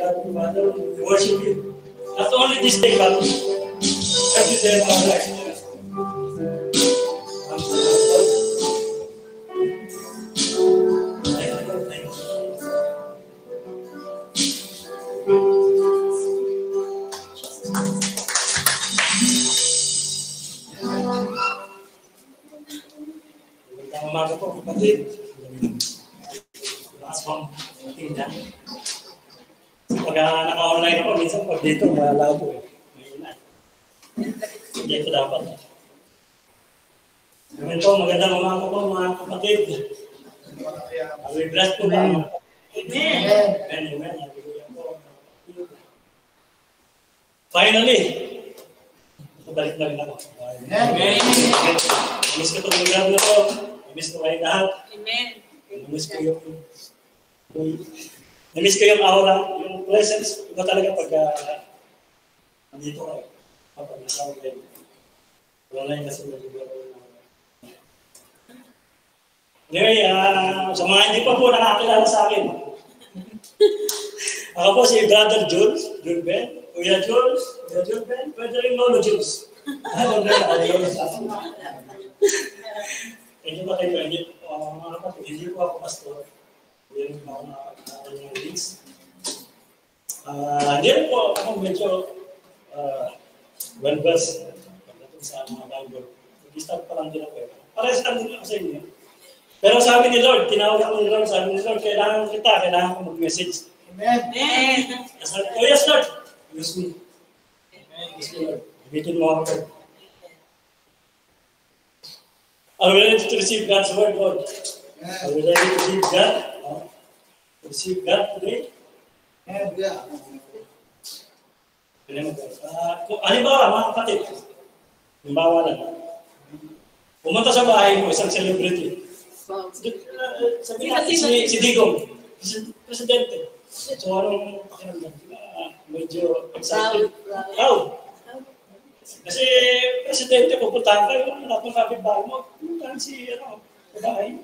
love you, Father. We worship you. Not only this day, but every day of our life. Umaga po, kapatid. Lakas pang tingnan. Pag naka-online ako, minsan pag dito, malabo eh. Hindi ito dapat. Ngayon po, magandang umaga po mga kapatid. We bless po ba? Amen. Amen. Finally, balik na rin ako. Amen. Namiss ko itong lugar na ito. Namiss ko kayo lahat. Amen. Namiss ko yung aura, yung presence. Iba talaga pag nandito kayo. Kapag nasawa kayo. Wala na yung nasa lugar. Anyway, sa mga hindi pa po nakakilala sa akin. Ako po si Brother Jules Ben. Kuya Jules Ben. Pwede rin Lolo Jules. Ano ba? Hindi ba kayo, mga kapatid, hindi po ako pastor. Hindi po ako nakakita ng links. Hindi po ako medyo well-versed pagdating sa mga Bible. Nag-start pa lang din ako. Parehas lang din ako sa inyo. Pero sabi ni Lord, tinawag ako ni Lord, sabi ni Lord, kailangan ko mag-message. Amen. Oh yes, Lord. Use me. Use me, Lord. Bitin mo ako. Are we ready to receive God's word, Lord? Are we ready to receive God? Receive God today? Yeah. Halimbawa, mga kapatid, halimbawa lang, pumunta sa bahay mo, isang celebrity. Sabi natin si Digong, presidente. So, anong pakiramdam? Medyo excited. Kasi presidente, pupuntahan kayo, lahat ng kapitbahay mo, pupuntahan si, babae.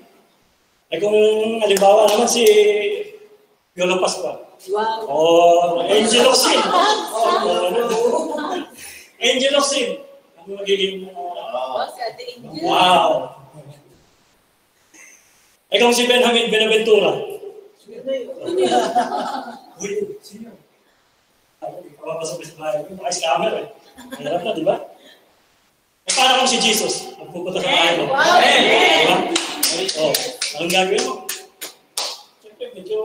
Ay kung halimbawa naman si Yolo Pascual. Wow. O Angel of Sin. Angel of Sin. Ano magiging... Wow. Ay kung si Benjamin Benaventura. Uy, sino? Papasok sa bahay. Naka-scammer eh. Mahirap na, di ba? E paano kung si Jesus? Magpupunta sa bahay mo. Diba? Anong gagawin mo? Siyempre, medyo...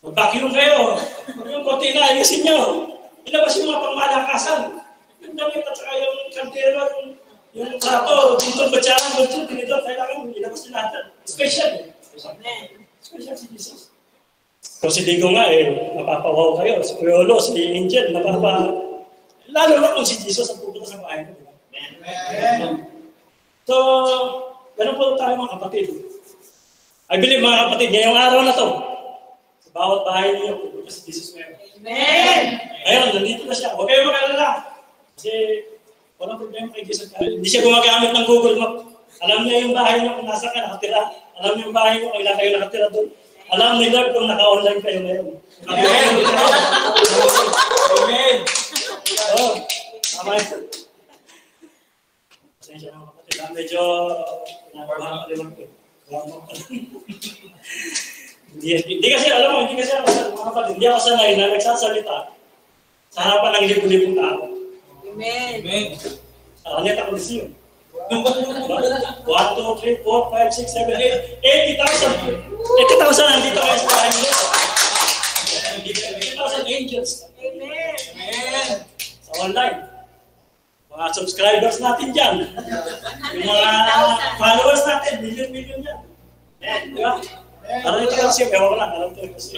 Mag-vacuum kayo. Yung konti na, ayusin nyo. Ilabas yung mga pangmalakasan. Yung damit at saka yung kantero, yung plato, dito, batyaran, dito, kailangan ilabas nyo lahat. Special eh. Special si Jesus. So si Digo nga napapawaw kayo. Si Kuya si Angel, lalo na kung si Jesus ang pupunta sa bahay mo. So, ganun po tayo mga kapatid. I believe mga kapatid, ngayong araw na to, sa bawat bahay niyo, pupunta si Jesus ngayon. Amen! Ayun, nandito na siya. Huwag kayo mag-alala. Kasi walang problema kay Jesus. Hindi siya gumagamit ng Google Map. Alam niya yung bahay niyo kung nasa ka nakatira. Alam niya yung bahay niyo kung ilan kayo nakatira doon. Alam ni Lord kung naka-online kayo ngayon. Amen! Amen! Tama yun. Pasensya na mga kapatid. Medyo nakakaliwan ko. Hindi kasi, alam mo, hindi ako sanay na nagsasalita sa harapan ng libo-libong tao. Amen! Amen! Aleta Coliseum. 1, 2, 3, 4, 5, 6, 7, 8, 80,000. 80,000 nandito kayo sa bahay nila. 80,000 angels. Amen! Amen! Sa online. Mga subscribers natin dyan. Yung mga followers natin, million yan. Di ba? Alam ito kasi, ewan ko lang, alam ito kasi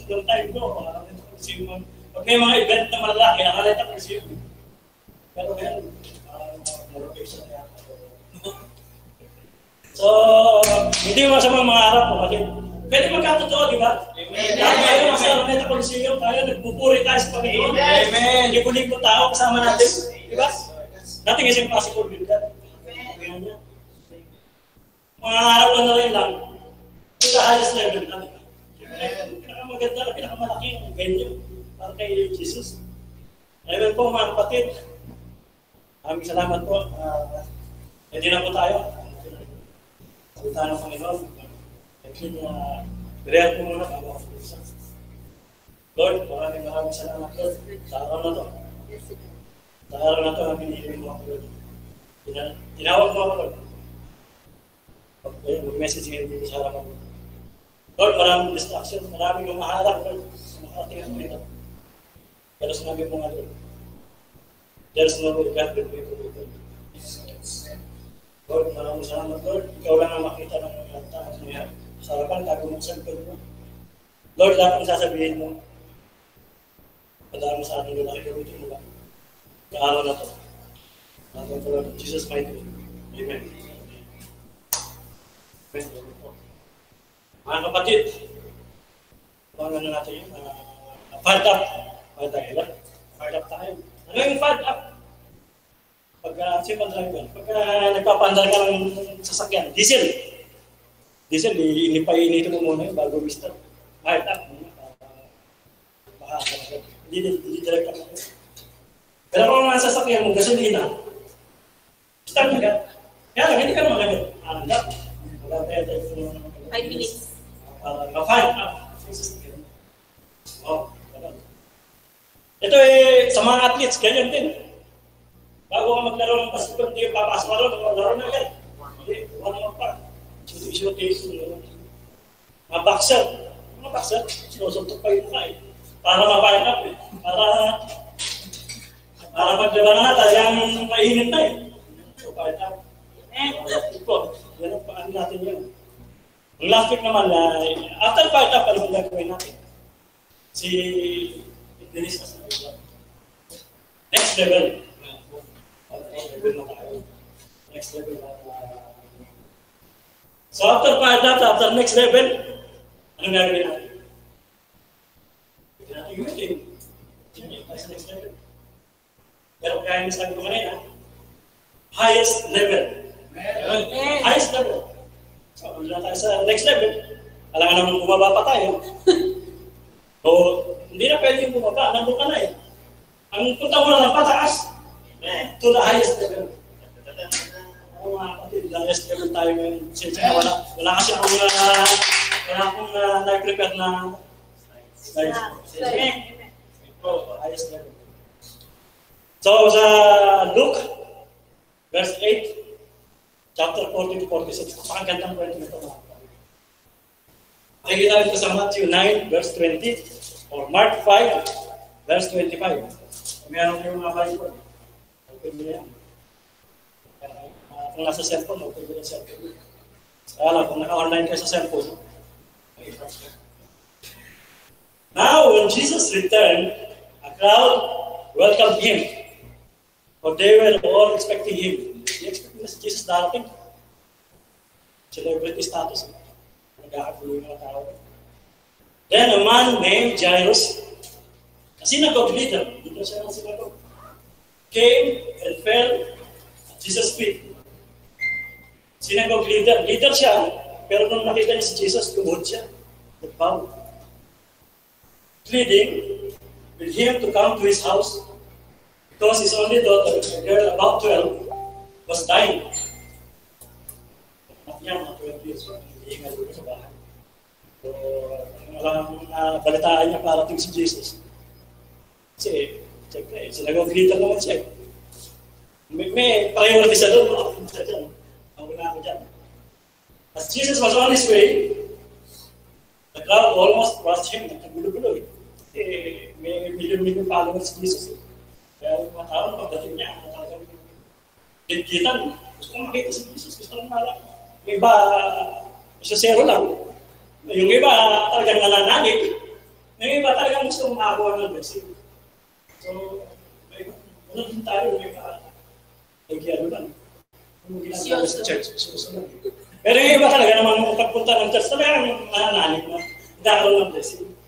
yung time ko, pag may mga event na malaki, nakalita ko kasi yun. Pero meron, location na yan. So, hindi masama mga harap mo, kasi pwede magkatotoo, di ba? Amen. Dahil ngayon, sa Araneta Coliseum, tayo nagpupuri tayo sa Panginoon. Amen. Libo-libo tao kasama natin, di ba? Dati kasi impossible din that. Mga harap na rin lang, to the highest level natin. pinakamaganda, pinakamalaking venue para kay Jesus. Ngayon po mga kapatid, maraming salamat po. Hindi na po tayo. Salita ng Panginoon. Actually, prayer po muna bago ako pusa. Lord, maraming salamat Lord sa araw na to. Sa araw na to, pinili mo ako Lord. Tinawag mo ako Lord. Mag-message ngayon dito sa harapan mo. Lord, maraming distraction, maraming umaharap Lord sa makarating ako nito. Pero sinabi mo nga Lord, there's no way God will be able to do it. Lord, maraming salamat Lord. Ikaw lang ang makita ng taas niya. Sa harapan, tago mo sa likod mo. Lord, lahat ang sasabihin mo. Padaan mo sa ating lalaki, gamitin mo lang. Kaaraw na to. Natin po Lord, Jesus mighty name. Amen. Mga kapatid, kung ano natin yun, fired up. Fired up tayo. Ano yung fired up? Pagka simple driver, pagka nagpapandar ka ng sasakyan, diesel, inipainitin mo muna yun bago start. Fired up muna. Hindi direct ako. Pero kung ang sasakyan mo, gasolina, start na ka. Kaya lang, hindi ka naman agad. Andap. 5 minutes. Fired up. Ito sa mga athletes, ganyan din. Bago ka maglaro ng basketball, hindi ka papasok ka laro na agad. Hindi, wala pa. Shooting. Mga boxer, sinusuntok pa yung mukha eh. Para ma-fire up eh. Para maglaban na talagang mainit na eh. So, fire up. Ito, yan ang paano natin yun. Ang last week naman, after fire up, ano ang gagawin natin? Si Dennis mas na next level. Next level. So after fire up, after next level, anong gagawin natin? Hindi natin gawin. Next level. Pero kaya yung sabi ko kanina, highest level. Highest level. So, kung na tayo sa next level, alam nga naman bumaba pa tayo. So, hindi na pwede yung bumaba, nandun ka na eh. Ang punta mo lang pataas, to the highest level. Ano mga kapatid, the highest level tayo ngayon. Wala kasi akong nag-prepare na slides. Highest level. So, sa Luke, verse 8, chapter 40 to 46, napakagandang kwento nito mga kapatid. Makikita ito sa Matthew 9, verse 20, or Mark 5, verse 25. Meron kayong mga Bible. Open mo yan. Kung nasa cellphone, open mo yung cellphone. Kaya lang, kung naka-online kayo sa cellphone, now, when Jesus returned, a crowd welcomed him. For they were all expecting him. Expecting na si Jesus darating. Celebrity status. Nag-aagulo yung mga tao. Then a man named Jairus, a synagogue leader, dito siya ng synagogue, came and fell at Jesus' feet. Synagogue leader siya, pero nung nakita niya si Jesus, tumuhod siya. Nagbow. Pleading with him to come to his house because his only daughter, a girl about 12, was dying. Niya, mga 12 years, hindi nga doon sa bahay. So, walang balitaan niya parating si Jesus. Kasi, siyempre, synagogue leader naman siya. May priority sa doon. Mauna ako dyan. As Jesus was on his way, the crowd almost crushed him. Nagkagulo-gulo eh. May million followers si Jesus eh. Kaya yung mga tao, pagdating niya, talagang kitkitan. Gusto kong makita si Jesus. Gusto kong malak. Yung iba, sa zero lang. Yung iba, talagang nananagit. Yung iba, talagang gusto kong makakuha ng blessing. So, ano din tayo, may nag-iano lang. Ano ginagawa sa church? Susunod. Pero yung iba talaga naman pagpunta ng church, talagang nananalig na. Dakaroon ng blessing.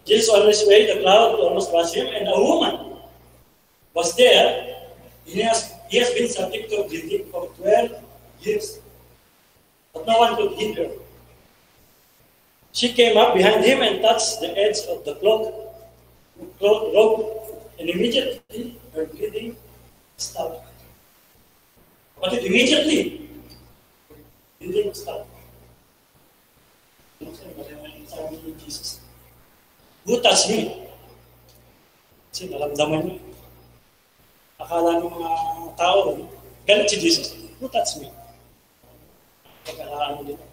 Jesus on his way, the crowd almost crushed him, and a woman was there. He has been subject to bleeding for 12 years. But no one could heal her. She came up behind him and touched the edge of the robe, and immediately her bleeding stopped. But immediately, bleeding stopped. Sabi ni Jesus, "Who touched me?" Kasi naramdaman niya. Akala ng mga tao, galit si Jesus. "Who touched me?" Pagkakaano dito.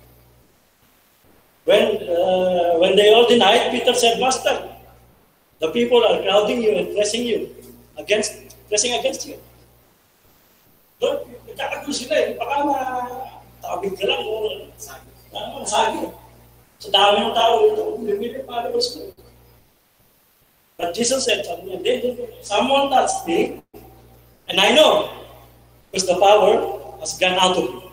When they all denied, Peter said, "Master, the people are crowding you and pressing against you." Lord, nagkakagulo sila eh. Baka matabig ka lang o masagi. Sa dami ng tao ito, bumili followers ko. But Jesus said, "Someone touched me, and I know, because the power has gone out of me."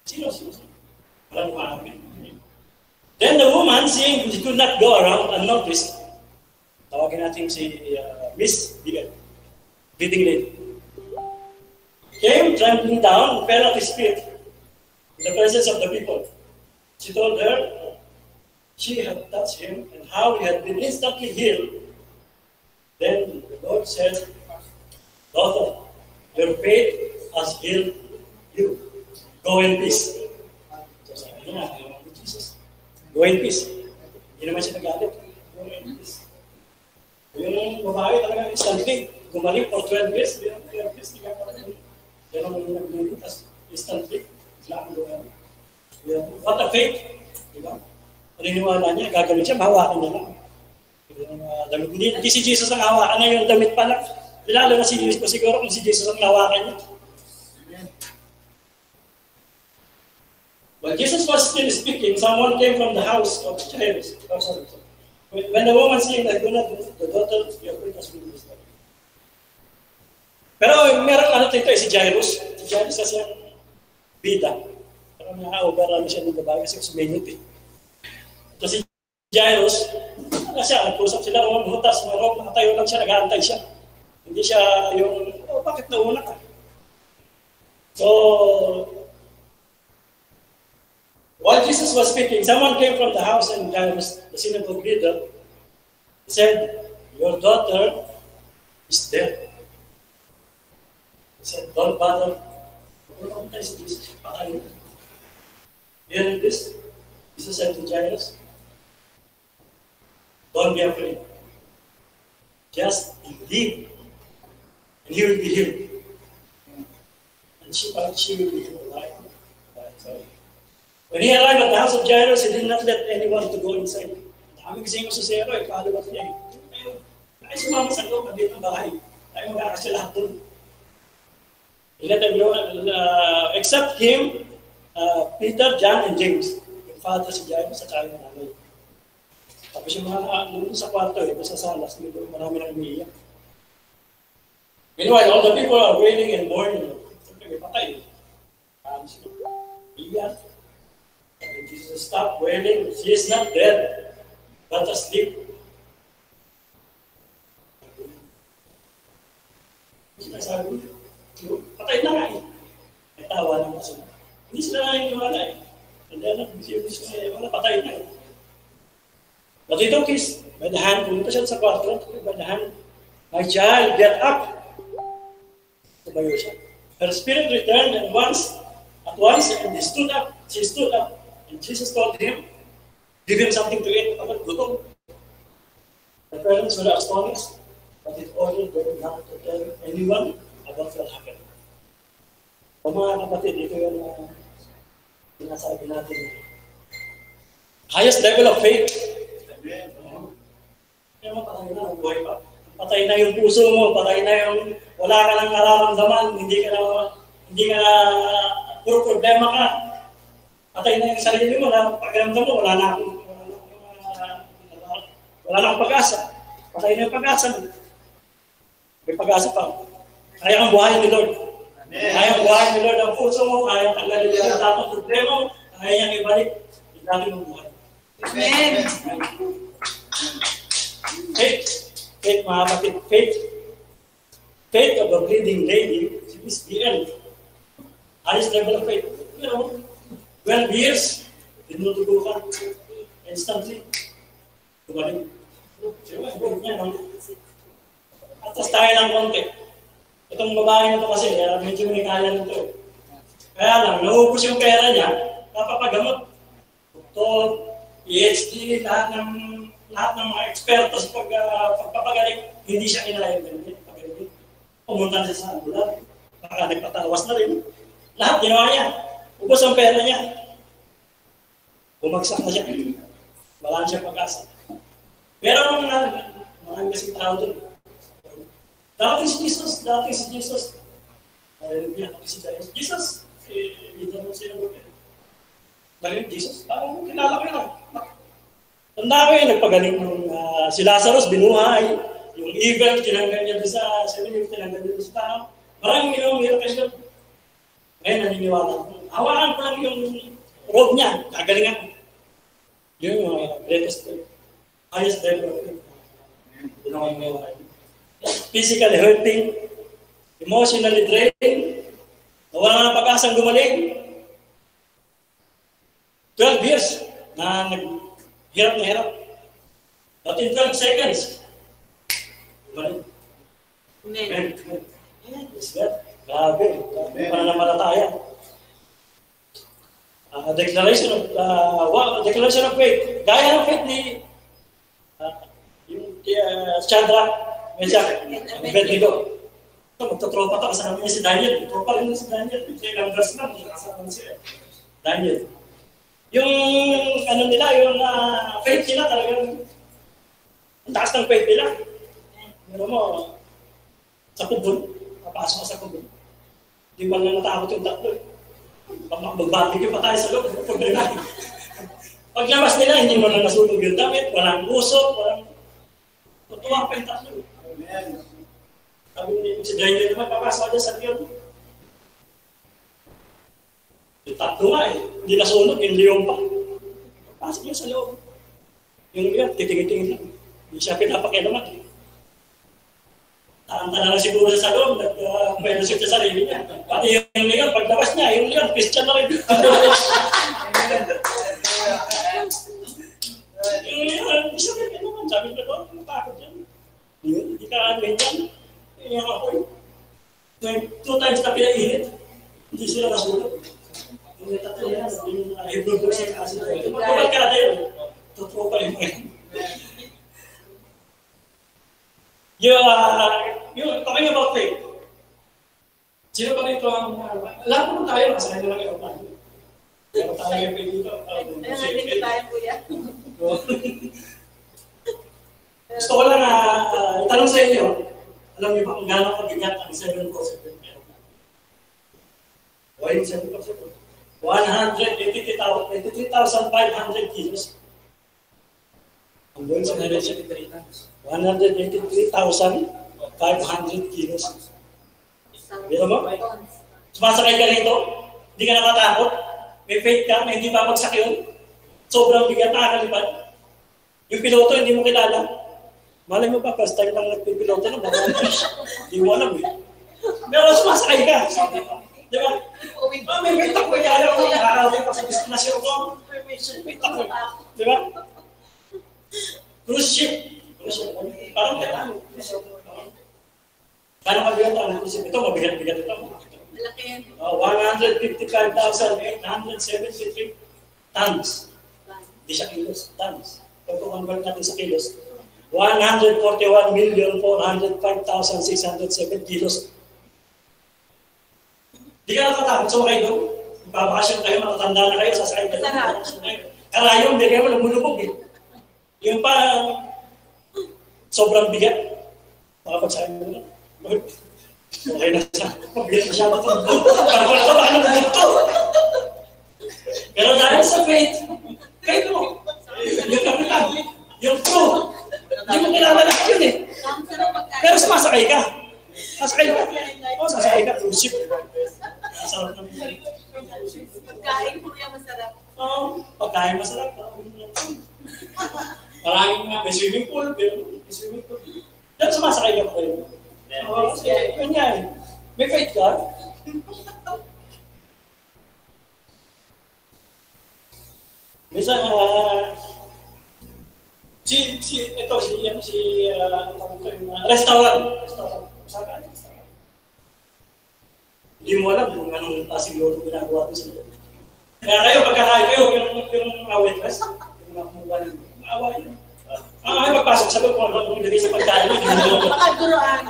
Sino? Then the woman, seeing she could not go around unnoticed, tawagin natin si Miss Bigel, leading lady, came trembling down and fell at his feet in the presence of the people. She told her she had touched him and how he had been instantly healed. Then the Lord said, "Daughter, your faith has healed you. Go in peace." So sabi niya, Jesus, go in peace. Hindi naman siya nagalit. Go in peace. Yung babae talaga instantly, gumaling for 12 years, hindi naman 12 years, hindi ka pa rin. Yan ang naglilin, tapos instantly, lang gumaling. What a faith! Diba? Paniniwala niya, gagawin siya, mahawakan niya lang. Hindi si Jesus ang hawakan na yung damit pa lang. Lalo na si Jesus, siguro kung si Jesus ang hawakan niya. While Jesus was still speaking, someone came from the house of Jairus. When the woman seeing that, the daughter of your faith has been restored. Pero meron dito si Jairus. Si Jairus kasi ang bida. Pero na-overrun siya ng babae kasi suminit eh. Ito si Jairus, siya, nagpusap sila, hutas, nakatayo lang siya, nag-aantay siya. Hindi siya yung, bakit nauna ka? So, while Jesus was speaking, someone came from the house and Jairus, the synagogue leader, said, "Your daughter is dead." He said, "Don't bother." Hearing this, Jesus said to Jairus, "Don't be afraid. Just believe, and he will be healed." And she will be healed, right? When he arrived at the house of Jairus, he did not let anyone to go inside. Dami kasi yung susero, followers niya. Ay, sumama sa loob, nandito ang bahay. Ay, mag-aarasya lahat doon. He let everyone, except him, Peter, John, and James. Yung father si Jairus at saka yung nanay. Tapos yung mga nandun sa kwarto, sa salas, marami nang umiiyak. Meanwhile, all the people are wailing and mourning. Siyempre, may patay. Iyak. And Jesus stopped wailing. She is not dead, but asleep. Sinasabi, patay na nga eh. May tawa ng kasunod. Hindi sila naniniwala eh. And then, wala patay na eh. But he took his by the hand, pumunta siya sa kwarto, by the hand, "My child, get up." Tumayo siya. Her spirit returned at once, and she stood up. And Jesus told him, give him something to eat. Gutom. The parents were astonished, but it ordered them not to tell anyone about what happened. O mga kapatid, ito yung sinasabi natin. Highest level of faith. Kaya patay na, buhay pa. Patay na yung puso mo, patay na yung wala ka nang nararamdaman, hindi ka na puro problema ka. Patay na yung sarili mo, pagramdam mo, wala na akong pag-asa. Patay na yung pag-asa mo. May pag-asa pa. Kaya kang buhayin ni Lord. Kaya kang buhayin ni Lord ang puso mo, kaya kang tanggalin yung tatang problema mo, kaya niyang ibalik yung dati mong buhay. Amen. Faith, mga kapatid, faith of a bleeding lady, is the end. Highest level of faith. 12 years, Dinudugo ka. Instantly. Gumaling. At tas tayo lang konti. Itong babae na ito kasi, medyo may kaya nito. Kaya lang, naubos yung pera niya, napapagamot. Doktor, PhD, lahat ng mga eksperto sa pagpapagaling, hindi siya kinaya yung ganyan. Pumunta siya sa ambulan. Baka nagpatawas na rin. Lahat ginawa niya. Ubos ang pera niya. Bumagsak na siya. Wala siya pag-asa. Pero marami kasing tao doon. Dating si Jesus. Jesus, hindi naman sinagot. Dahil Jesus, parang kilala ko lang. Tanda ko yun, nagpagaling ng si Lazarus, binuhay. Yung evil, tinanggal niya doon sa cemetery, tinanggal niya doon sa tao. Maraming miracles doon. Ngayon, naniniwala ko. Hawakan ko lang yung robe niya, kagalingan ko. Yung greatest, highest level of faith. Yun ang may waray. Physically hurting, emotionally drained, nawala ng pag-asang gumaling. 12 years na naghirap na hirap. But in 12 seconds, gumaling. Amen. Yes, God. Grabe. Pananampalataya. Declaration of faith. Gaya ng faith ni Shadrach, Meshach, Abednego. Ito, magtotropa ito. Kasama niya si Daniel. Tropa rin si Daniel. Ilang verse na, kasama siya. Daniel. Yung nila, yung faith nila talagang ang taas ng faith nila. Meron mo, sa kubon, papasok ka sa kubon. Hindi ba na natakot yung tatlo. Magbabigay pa tayo sa loob. Paglabas nila, hindi mo na nasunog yung damit, walang usok, walang tutuwang pa yung tatlo. Amen. Sabi niya, si Daniel naman, papasok dyan sa tiyan. Yung tatlo nga hindi nasunog, yung leon pa. Papasok niya sa loob. Yung leon, titingin-tingin lang. Hindi siya pinapakialaman. Tanda na siguro sa loob, may nasip sa sarili niya. Pati yung leon, paglabas niya, yung leon, Christian na rin. Isa rin naman, sabi ko doon, matakot yan. Hindi ka ganyan. Yung apoy. 2 times na pinainit, hindi sila nasunog. Yung tatlo yan, yung Hebrew books yung kasi. Magpapag ka na yun. Totoo pa rin mo yan. Yung talking about faith. Sino pa rito ang lahat naman tayo, masaya na lang yung tayo. Pero tayo yung faith dito. Hindi tayo, kuya. Gusto ko lang itanong sa inyo, alam niyo ba kung gano'ng kabigat ang 7 course of faith? Why yung 7 course of faith? 183,500 kilos. Ang doon sa 183,500 kilos. Pero mo? Sumasakay ka rito, hindi ka natatakot, may faith ka, may hindi babagsak yun. Sobrang bigat, nakakalipad. Yung piloto, hindi mo kilala. Malay mo ba, first time lang nagpipiloto na, hindi mo alam eh. Pero sumasakay ka. Di ba? May faith ako, kaya ako, nakakawin pa sa destinasyon ko. May faith ako. Di ba? Cruise ship. Parang kailangan. Kano mabigat ang cruise ship? Ito, mabigat-bigat ito. 155,873 tons. Hindi siya kilos, tons. Pag convert natin sa kilos, 141,405,607 kilos. Hindi ka nakatakot sumakay doon. Babakasyon kayo, matatanda na kayo, sasakay kayo. Karayong, hindi kayo lumulubog eh. Yung pa, sobrang bigat. Makapagsabi mo na. Okay na siya. Mabigat na siya matulog. Parang wala ka baka namumugto. Pero dahil sa faith, faith mo. Yung kapitan, yung crew. Hindi mo kilala na yun eh. Pero sumasakay ka. Sasakay ka. O, sasakay ka. Cruise ship. Masarap naman. Pagkain po yung masarap. Oo, pagkain masarap. Maraming nga, may swimming pool. May swimming pool. Pero sumasakay ka pa kayo. Oo, kanya eh. May faith ka. Minsan, restaurant. Saka, hindi mo alam kung anong klaseng luto ginagawa ko sa luto. Kaya kayo, pagkakain kayo, yung waitress, yung mga kumuha ng maawa yun. Ay, magpasok sa loob kung ano ilagay sa pagkain. Makaguruan.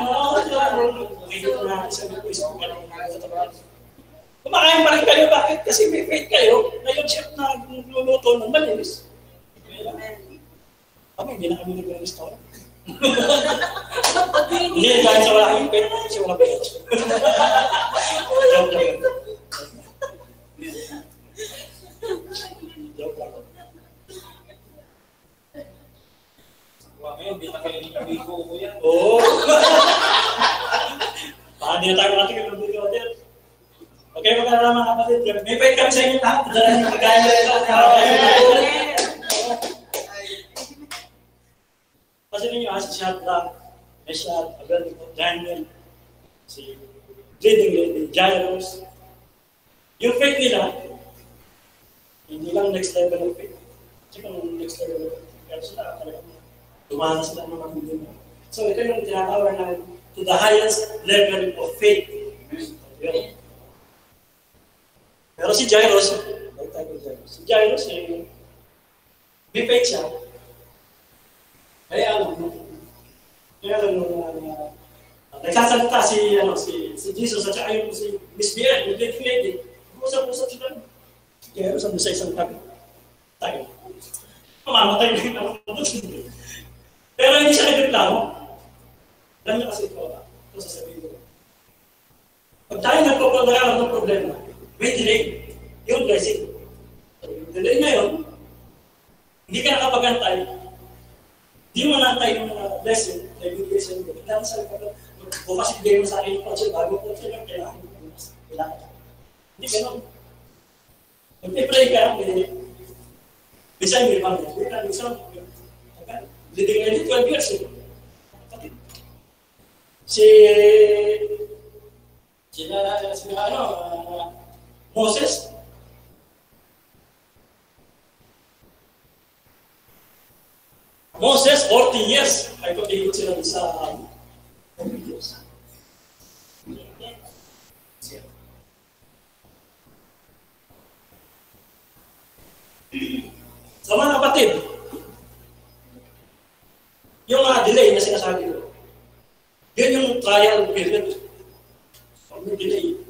Kumakain pa rin kayo, bakit? Kasi may faith kayo na yung chef na luluto ng malinis. Kami, hindi na kami nag-restaurant. Hindi, dahil sa wala kami faith, kasi wala faith. Joke lang. Joke lang. Ngayon, di na kayo niligo ko yan. Oo. Baka hindi na tayo natin yung niligo din. Okay, magkakaroon mga kapatid. May pwede kami sa inyo lahat. Dala niyo pagkain na ito. Kasi ninyo, si Shadrach, Meshach, Abednego, Daniel, si Leading Lady, Jairus. Yung faith nila, hindi lang next level of faith. Kasi kung next level of faith, pero sila talagang dumana sila ng mga hindi mo. So ito yung tinatawag na to the highest level of faith. Pero si Jairus, may faith siya. Kaya nagsasalita si Jesus at saka yung si Miss Biel, yung leading lady. Usap-usap sila. Jairus ang sa isang tabi. Tayo. Mamamatay na yung naman. Pero hindi siya nagreklamo. Alam niyo kasi ito sasabihin ko. Pag tayo nagpapagdaraman ng problema, may delay. Yung blessing. Yung delay ngayon, hindi ka nakapagantay. Hindi mo nantay yung blessing, na ibigay sa iyo. Kailangan sa iyo, bukas ibigay mo sa akin yung kotse, bago ko sila, kailangan. Hindi ganun. Mag-pray ka, bisa yung ibang bisa leading lady 12 years Moses. Moses, 40 years. Ay pag-ikot sila sa 40 years. Sa mga kapatid, yung mga delay na sinasabi ko, yun yung trial period. Pag may delay,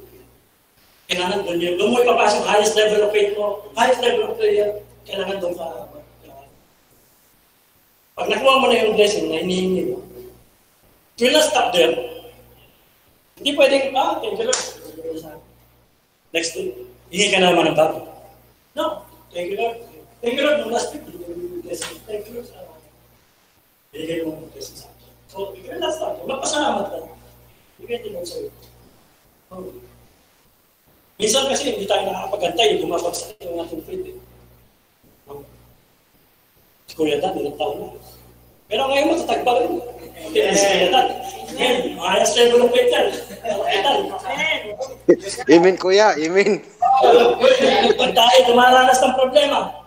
kailangan doon mo ipapasok highest level of faith mo, highest level of prayer, kailangan doon ka. Pag nakuha mo na yung blessing na hinihingi mo, you will not stop there. Hindi pwedeng, thank you Lord. Next week, hingi ka na naman ng bago. No, thank you Lord. Thank you Lord, no last week, thank you Lord. Bigay mo ng blessing sa akin. So, you will not stop. Magpasalamat ka. Bigay din mo sa'yo. Minsan kasi hindi tayo nakakapagantay, bumabagsak yung ating faith. Si Kuya Dan, ilang taon na. Pero ngayon matatag pa rin. Si Kuya Dan. Ayos level ng faith yan. Amen, Kuya. Amen. Pag tayo dumaranas ng problema,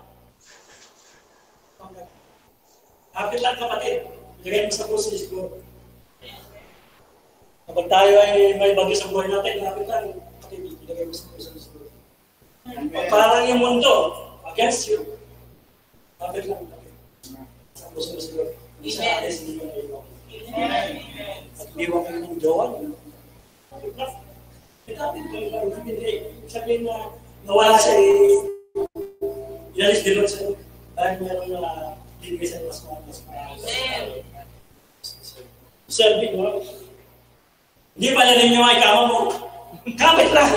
kapit lang kapatid, ilagay mo sa puso ni siguro. Kapag tayo ay may bagay sa buhay natin, kapit lang kapatid, ilagay mo sa puso ni siguro. Parang yung mundo, against you, kapit lang kapatid. Sa puso ni siguro. Hindi siya alis, hindi mo naiwan. At iwan kayo ng jowa. Kapit lang. Kapit lang. Sabihin na nawala siya, inalis din lang sa'yo. Dahil meron na hindi sa mas serving, no? Hindi pa na rin yung mga ikama mo. Kapit lang!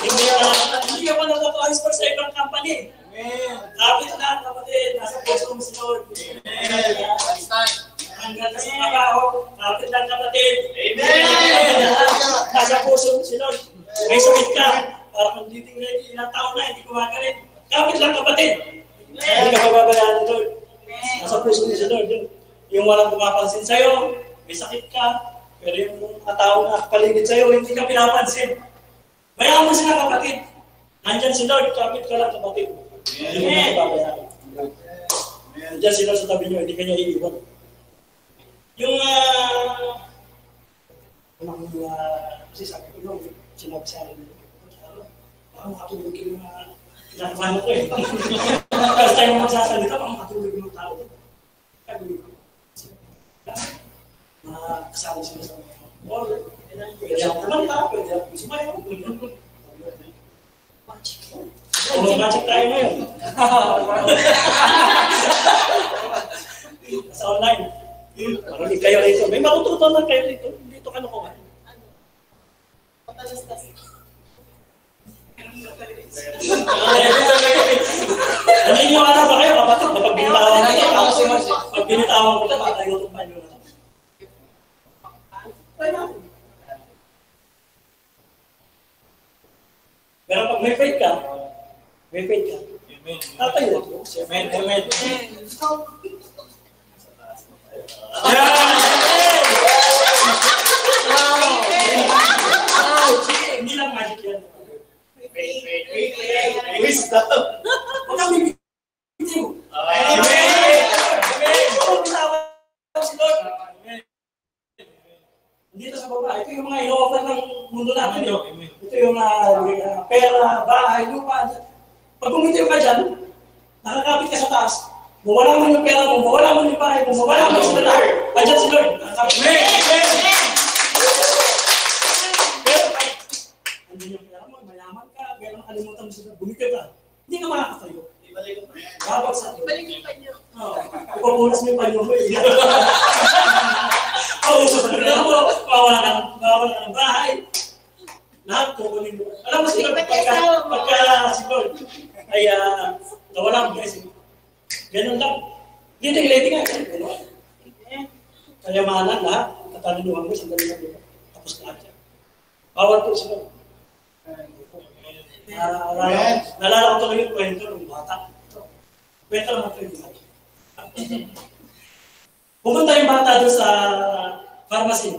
Hindi ka pa nagpa-transfer sa ibang company. Kapit lang, kapatid. Nasa puso mo si Lord. Hanggang sa trabaho, kapit lang, kapatid. Nasa puso mo si Lord. May sakit ka. Parang leading lady, ilang taon na, hindi kumakalit. Kapit lang kapatid. Hindi ka pababayaan ng Lord. Nasa puso ni si Lord. Yung walang pumapansin sa'yo, may sakit ka, pero yung tao na kapaligid sa'yo, hindi ka pinapansin. Mayaman sila kapatid. Nandyan si Lord, kapit ka lang kapatid. Hindi mo na ipapayaman. Nandyan si Lord sa tabi nyo, hindi kanya iiwan. Yung kasi sabi ko nung sinabi sa akin, baka makatulog yung kinakabahan ko eh. Kasi tayo magsasalita, baka makatulog yung tao. Kaya ko, kasali sila sa mga order. Pwede ako kumanta, pwede ako sumayaw. Magic tayo ngayon. Sa online. Marinig kayo rito. May matututunan kayo rito. Dito ka nakuha. Patalastas. Naniniwala ba kayo kapatid? Kapag binitawan ko ito, makatayo pa nyo na ito. Pero pag may faith ka, tatayo ako. Amen. Hindi lang magic yan. Wisdom. Huwag kang bibitiw. Dito sa baba, ito yung mga ino-offer ng mundo natin. Ito yung pera, bahay, lupa. Pag bumitiw ka dyan, nakakapit ka sa taas. Mawala mo yung pera mo, mawala mo yung bahay mo, mawala mo yung lalaki. Andyan si Lord. Andyan yung pera mo, mayaman ka, pero nakalimutan mo sila, bumitiw ka. Hindi ka makakatayo. Babagsak. Ibalik yung panyo. Ipapunas mo yung panyo mo. Pauso sa pera mo, mawala ka ng bahay. Lahat kukunin mo. Alam mo si Lord, pagka si Lord ay nawala mo guys. Ganun lang. Hindi lady nga. Kayamanan lahat. Katalunuhan mo, sandali lang dito. Tapos lahat yan. Bawat po si Lord. Nalala ko tuloy yung kwento ng bata. Kwento lang ito yung bata. Pumunta yung bata doon sa pharmacy.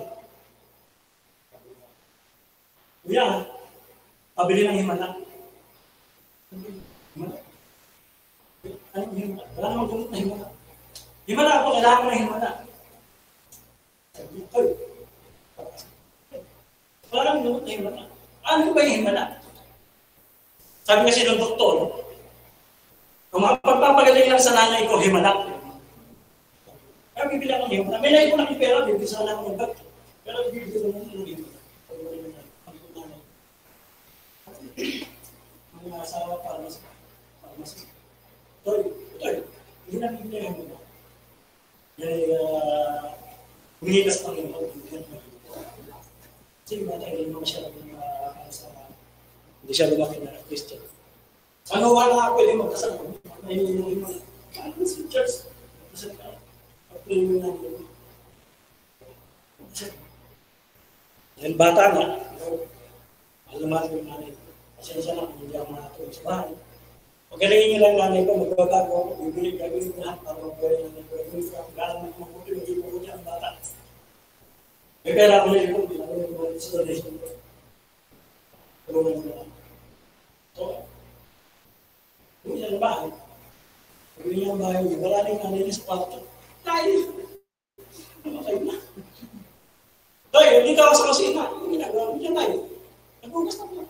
Kuya, pabili ng himala. Himala? Ano yung himala? Wala namang gamot na himala. Himala ako, kailangan ko na himala. Wala namang gamot na himala. Ano ba yung himala? Sabi kasi ng doktor, kung magpapagaling lang sa nanay ko, himala. Kaya bibili ako ng himala. May nahin ko lang yung pera, bibili sana ako ng bag. Pero bibili ko ng himala. Mga asawa para mas hindi namin binigyan mo. Humingi ka sa Panginoon. Kasi hindi mo masyadong hindi siya lumaki na Christian. Ano wala ako, hindi magkasama. May mga ano si church? Kasi pag-pray mo na yun. Dahil bata nga, alumat yung nanay ko. Pasensya lang, hindi ako makatulog sa bahay. Pagalingin niyo lang nanay ko, magbabago ako, bibili gagawin ko lahat para magbuhay ng nanay ko. Gagawin ko ang galang ng mabuti, hindi po ko dyan ang bata. May pera ako na ito, binagawin ko sa donation ko. Tulungan ko lang. So, uwi ang bahay. Uwi ang bahay, wala rin nanay niya sa kwarto. Tayo! Namatay na. Tayo, hindi ka ako sa kusina. Hindi ginagawa mo dyan tayo. Nagbugas na po.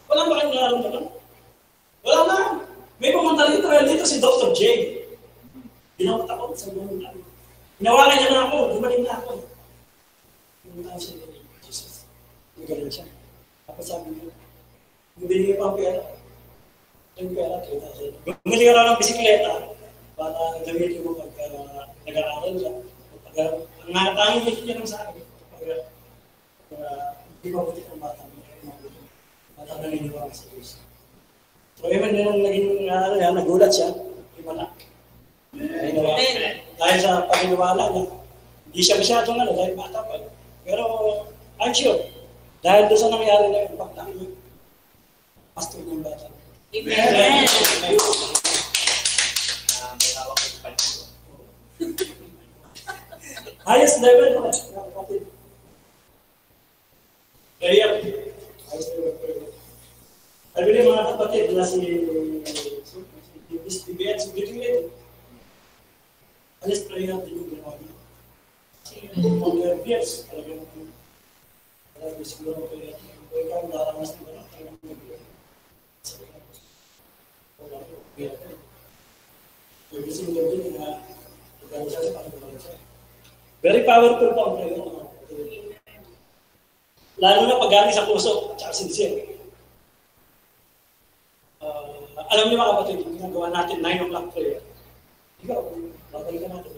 Wala ba kayong nararamdaman? Wala na. May pumunta dito si Dr. J. Binawat ako sa buong namin. Hinawakan niya na ako. Dumaling na ako. Pumunta ako siya. Jesus. Magaling siya. Tapos sabi niya, bumili pa ang pera. Yung pera, kita siya. Bumili ka ng bisikleta para gamitin mo pag nag-aaral siya. Ang tanging niya lang sa akin. Hindi mabuti ang bata mo. Bata na niniwala sa Diyos. So, even nung naging nagulat siya, wala. Dahil sa paniniwala niya, hindi siya masyadong dahil bata pa. Pero, I'm sure, dahil doon sa nangyari na yung pagtangin, pastor ng bata. Amen. Highest level ko. Kaya, highest kapatid na si BBN, si Beauty Lady. Alis prayer din yung ginawa niya. For their years, talagang siguro ko yung ikaw naramas din ba na very powerful po ang prayer. Lalo na pag galing sa puso at sincere. Alam niyo mga kapatid, ginagawa natin 9 o'clock prayer. Ikaw, babalikan natin.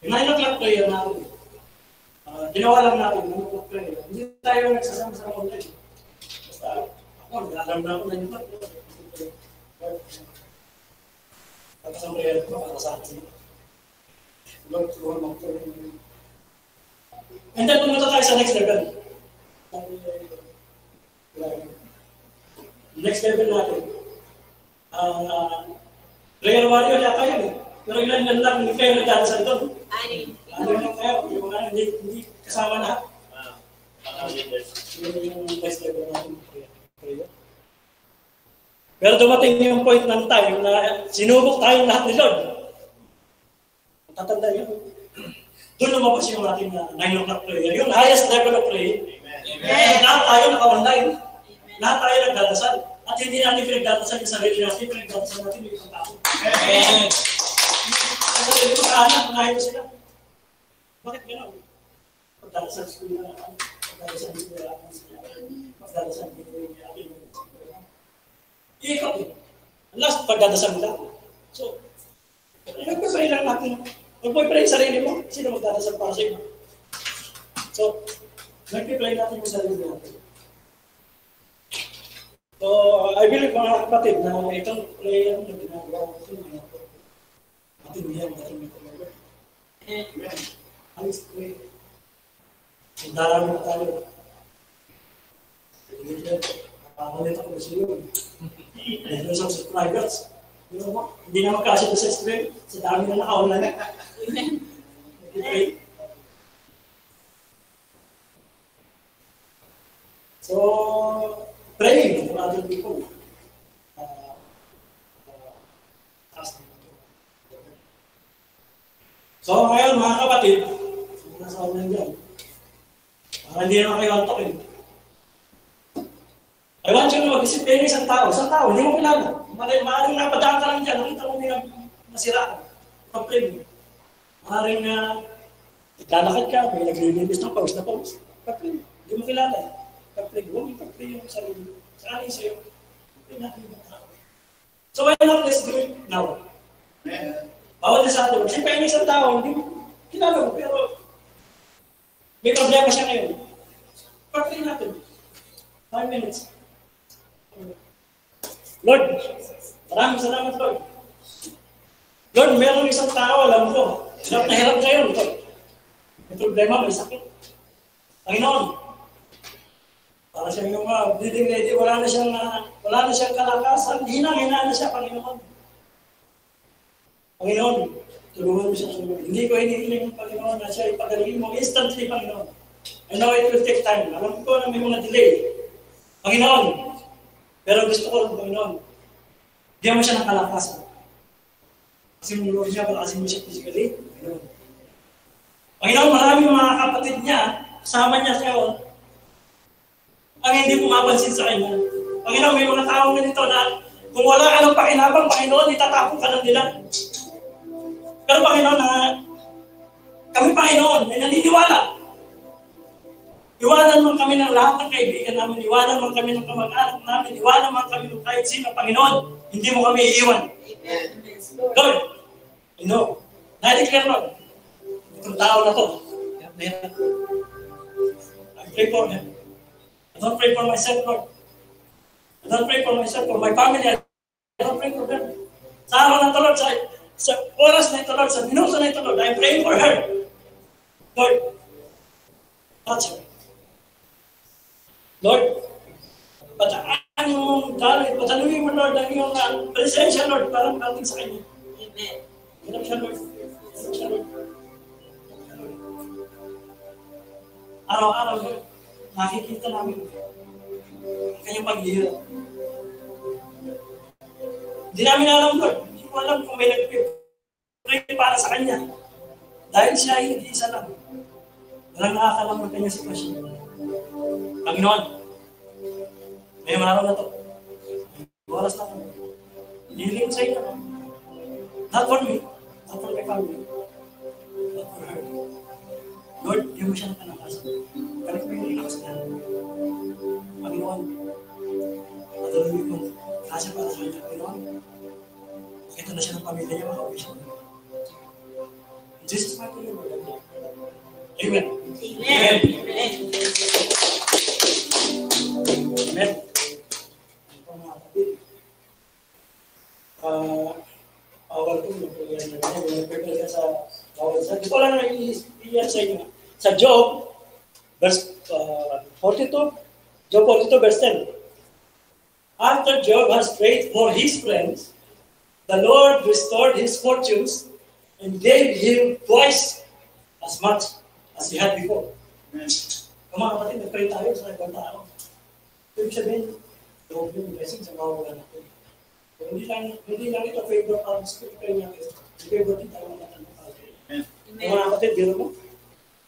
Yung 9 o'clock prayer natin, ginawa lang natin 9 o'clock prayer. Hindi tayo nagsasama sa online. Basta ako, nag-alarm na ako na yung tapos ang prayer ko para sa atin. Lord, Lord, mag-prayer. And then pumunta tayo sa next level. Next level natin. Prayer warrior yata yun eh. Pero ilan lang hindi kayo nagdadasal doon. Ano lang kayo? Yung hindi kasama lahat. Yung next level natin. Pero dumating yung point ng time na sinubok tayong lahat ni Lord. Tatanda yun. Doon lumabas yung ating 9 o'clock prayer. Yung highest level of prayer. Amen. Lahat tayo naka-online. Lahat tayo nagdadasal. At hindi natin pinagdadasal yung sarili natin, pinagdadasal natin yung isang tao. Amen. Kasi ito sa anak, unahin ko sila. Bakit gano'n? Pagdadasal ko na ako. Pagdadasal ko na ako. Pagdadasal ko na ako. Iikot eh. Last, pagdadasal nila. So, nagpapray lang natin. Magpapray yung sarili mo, sino magdadasal para sa iyo? So, nagpapray natin yung sarili natin. So, I believe mga kapatid na itong prayer na ginagawa ko ito, matindihan natin ito. Amen. Alis pray. Darami na tayo. Pamalit ako sa iyo. Dahil sa subscribers. Hindi na magkasya sa stream. Sa dami na naka-online. Okay. So, praying for other people. So, ngayon mga kapatid, nasa online dyan. Hindi naman kayo antokin. I want you to mag-isip kayo isang tao, hindi mo kilala. Maaaring napadaan ka lang dyan, nakita mo nilang masiraan. Pag-pray mo. Maaaring lalakad ka, may naglilinis ng pause na pause. Pag-pray mo. Hindi mo kilala. Pag-pray mo. Huwag pag-pray yung sarili mo. Saan yung sa'yo? Pag-pray natin yung tao. So why not let's do it now? Bawal na sa atin. Siyempre yung isang tao, hindi mo kilala mo, pero may problema siya ngayon. Pag-pray natin. 5 minutes. Lord, maraming salamat, Lord. Lord, meron isang tao, alam ko, hirap na hirap ngayon, Lord. May problema, may sakit. Panginoon, para siya yung bleeding lady, wala na siyang kalakasan, hinang-hina na siya, Panginoon. Panginoon, tulungan mo siya. Hindi ko hinihiling, Panginoon, na siya ipagalingin mo instantly, Panginoon. I know it will take time. Alam ko na may mga delay. Panginoon, pero gusto ko, Panginoon, bigyan mo siya ng kalakasan. Kasi mo Lord siya, palakasin mo siya physically. Panginoon, maraming mga kapatid niya, kasama niya siya, ang hindi pumapansin sa kanya. Panginoon, may mga taong ganito na kung wala ka ng pakinabang, Panginoon, itatapon ka ng nila. Pero Panginoon, kami Panginoon, may naniniwala. Iwanan man kami ng lahat ng kaibigan namin, iwanan man kami ng kamag-anak namin, iwanan man kami ng kahit sino, Panginoon, hindi mo kami iiwan. Lord, you know, na-declare, Lord, itong tao na to, I pray for him. I don't pray for myself, Lord. I don't pray for myself, for my family. I don't pray for them. Sa araw na ito, Lord, sa oras na ito, Lord, sa minuto na ito, Lord, I'm praying for her. Lord, touch her. Lord, pataan mo galit, patalunin mo, Lord, ang iyong presensya, Lord, para makating sa kanya. Amen. Ganap siya, Lord. Ganap siya, Lord. Araw-araw, Lord, nakikita namin ang kanyang paghihirap. Hindi namin alam, Lord. Hindi ko alam kung may nag-pray para sa kanya. Dahil siya ay hindi isa lang. Walang nakakalam ng kanyang sitwasyon. Panginoon, may araw na ito. Oras na ito. Hiling ko sa inyo. Not for me. Not for my family. Not for her. Lord, hindi mo siya ng panakasan. Balik mo yung lakas niya. Panginoon, patuloy ko kasya para sa kanya. Panginoon, ito na siya ng pamilya niya, makauwi siya. In Jesus' mighty name, Amen. Amen. Amen. Awal ko yung prepare ka sa bawal sa. Gusto ko lang i-iyan sa inyo. Sa Job, verse 42, Job 42, verse 10. After Job has prayed for his friends, the Lord restored his fortunes and gave him twice as much as he had before. Kung mga kapatid, nag-pray tayo sa ibang tao. Ibig sabihin, Job yung blessing sa mga natin. Hindi lang ito favor of Scripture niya. Favor din tayo ng mga tao. Mga kapatid, biro mo.